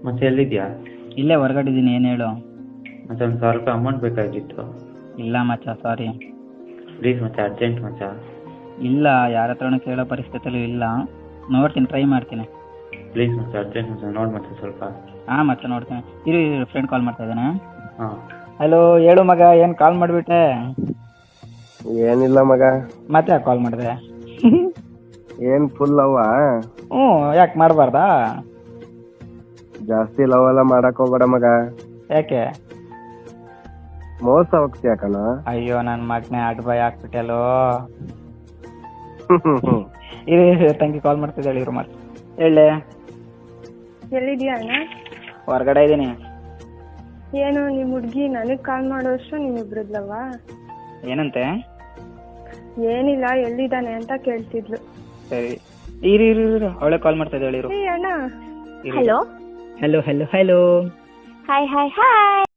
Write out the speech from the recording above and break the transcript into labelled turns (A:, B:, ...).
A: ಮತ್ತೆ ಎಲ್ಲಿದ್ಯಾ?
B: ಇಲ್ಲೇ ಹೊರಗಡೆ ಇದ್ದೀನಿ, ಏನು ಹೇಳು.
A: ಮತ್ತೆ ಒಂದು 1000 ರೂಪಾಯಿ ಅಮೌಂಟ್ ಬೇಕಾಗಿತ್ತು.
B: ಇಲ್ಲ ಮಚ್ಚ, ಸಾರಿ.
A: ಪ್ಲೀಸ್ ಮತ್ತೆ, ಅರ್ಜೆಂಟ್ ಮಚ್ಚ.
B: ಇಲ್ಲ, ಯಾರ ಹತ್ರನೂ ಕೇಳೋ ಪರಿಸ್ಥಿತಿಯಲ್ಲೂ ಇಲ್ಲ. ನೋಡ್ತೀನಿ, ಟ್ರೈ ಮಾಡ್ತೀನಿ.
A: ಪ್ಲೀಸ್ ಮತ್ತೆ, ಅರ್ಜೆಂಟ್ ಮಚ್ಚ, ನೋಡಿ ಮತ್ತೆ ಸ್ವಲ್ಪ.
B: ಹಾಂ ಮಚ್ಚ, ನೋಡ್ತೀನಿ. ಇರು, ಫ್ರೆಂಡ್ ಕಾಲ್ ಮಾಡ್ತಾ ಇದ್ದಾನೆ.
A: ಹಾಂ.
B: ಹಲೋ, ಹೇಳು ಮಗ, ಏನು ಕಾಲ್ ಮಾಡಿಬಿಟ್ಟೆ?
C: ಏನಿಲ್ಲ ಮಗ.
B: ಮತ್ತೆ ಯಾಕೆ ಕಾಲ್ ಮಾಡಿದೆ?
C: ಏನ್ ಫುಲ್ ಲವ್ವಾ?
B: ಯಾಕೆ ಮಾಡಬಾರ್ದಾ?
C: ಜಾಸ್ತಿ ಲವ್ ಎಲ್ಲ ಮಾಡಕ್ ಹೋಗ್ಬೇಡ ಮಗ.
B: ಯಾಕೆ?
C: ಮೋಸ ಹೋಗ್ತೀಯ ಕಣ.
B: ಅಯ್ಯೋ, ನನ್ನ ಮಗನೇ ಅಡ್ಬಾಯ್ ಹಾಕ್ಬಿಟ್ಟೆಲ್ಲೋ. ಇರು, ತಂಗಿ ಕಾಲ್ ಮಾಡ್ತಿದ್ದಾಳೆ, ಇರು ಮಾಡಿ. ಹೇಳಿ.
D: ಎಲ್ಲಿದ್ಯಾ ಅಣ್ಣ?
B: ಹೊರಗಡೆ ಇದ್ದೀನಿ.
D: ಏನು ನಿಮ್ಮ ಹುಡುಗಿ ನನಗೆ ಕಾಲ್ ಮಾಡೋಷ್ಟು ನಿಮ್ಮಿಬ್ರದ್ಲವ?
B: ಏನಂತೆ?
D: ಏನಿಲ್ಲ, ಎಲ್ಲಿದ್ದಾನೆ ಅಂತ ಕೇಳ್ತಿದ್ಲು.
B: ಸರಿ, ಇರು, ಅವಳೆ ಕಾಲ್ ಮಾಡ್ತಾ ಇದ್ದಾಳೆ, ಇರು.
D: ಏ ಅಣ್ಣ.
B: Hello hello hello hello.
D: Hi hi hi.